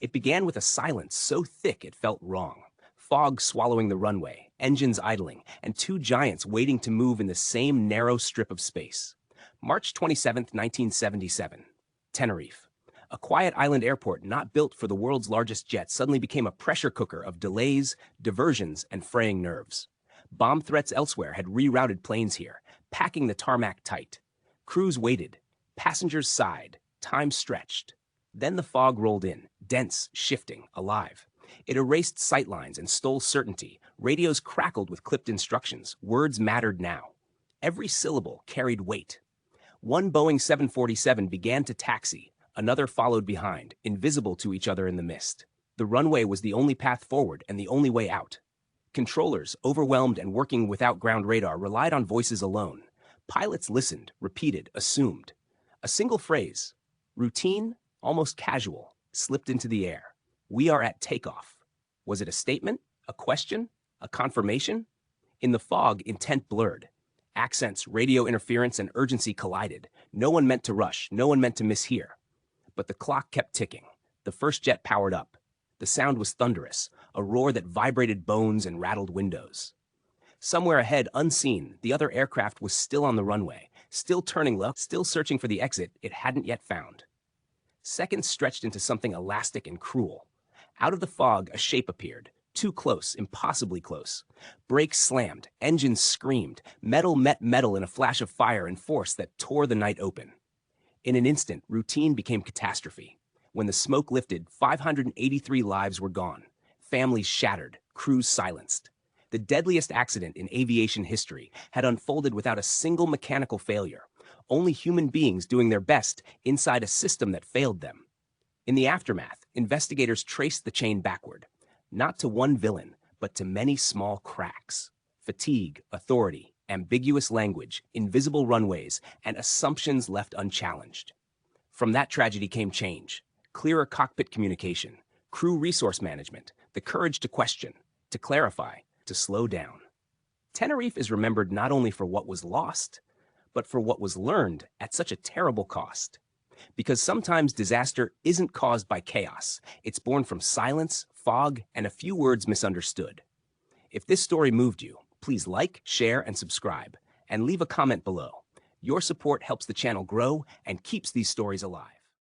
It began with a silence so thick it felt wrong. Fog swallowing the runway, engines idling, and two giants waiting to move in the same narrow strip of space. March 27, 1977. Tenerife. A quiet island airport not built for the world's largest jet suddenly became a pressure cooker of delays, diversions, and fraying nerves. Bomb threats elsewhere had rerouted planes here, packing the tarmac tight. Crews waited. Passengers sighed. Time stretched. Then the fog rolled in, dense, shifting, alive. It erased sightlines and stole certainty. Radios crackled with clipped instructions. Words mattered now. Every syllable carried weight. One Boeing 747 began to taxi. Another followed behind, invisible to each other in the mist. The runway was the only path forward and the only way out. Controllers, overwhelmed and working without ground radar, relied on voices alone. Pilots listened, repeated, assumed. A single phrase, routine, almost casual, slipped into the air. "We are at takeoff." Was it a statement? A question? A confirmation? In the fog, intent blurred. Accents, radio interference, and urgency collided. No one meant to rush. No one meant to mishear. But the clock kept ticking. The first jet powered up. The sound was thunderous, a roar that vibrated bones and rattled windows. Somewhere ahead, unseen, the other aircraft was still on the runway, still turning left, still searching for the exit it hadn't yet found. Seconds stretched into something elastic and cruel. Out of the fog, a shape appeared. Too close, impossibly close. Brakes slammed, engines screamed, metal met metal in a flash of fire and force that tore the night open. In an instant, routine became catastrophe. When the smoke lifted, 583 lives were gone. Families shattered, crews silenced. The deadliest accident in aviation history had unfolded without a single mechanical failure. Only human beings doing their best inside a system that failed them. In the aftermath, investigators traced the chain backward. Not to one villain, but to many small cracks. Fatigue, authority, ambiguous language, invisible runways, and assumptions left unchallenged. From that tragedy came change. Clearer cockpit communication, crew resource management, the courage to question, to clarify, to slow down. Tenerife is remembered not only for what was lost, but for what was learned at such a terrible cost. Because sometimes disaster isn't caused by chaos. It's born from silence, fog, and a few words misunderstood. If this story moved you, please like, share, and subscribe, and leave a comment below. Your support helps the channel grow and keeps these stories alive.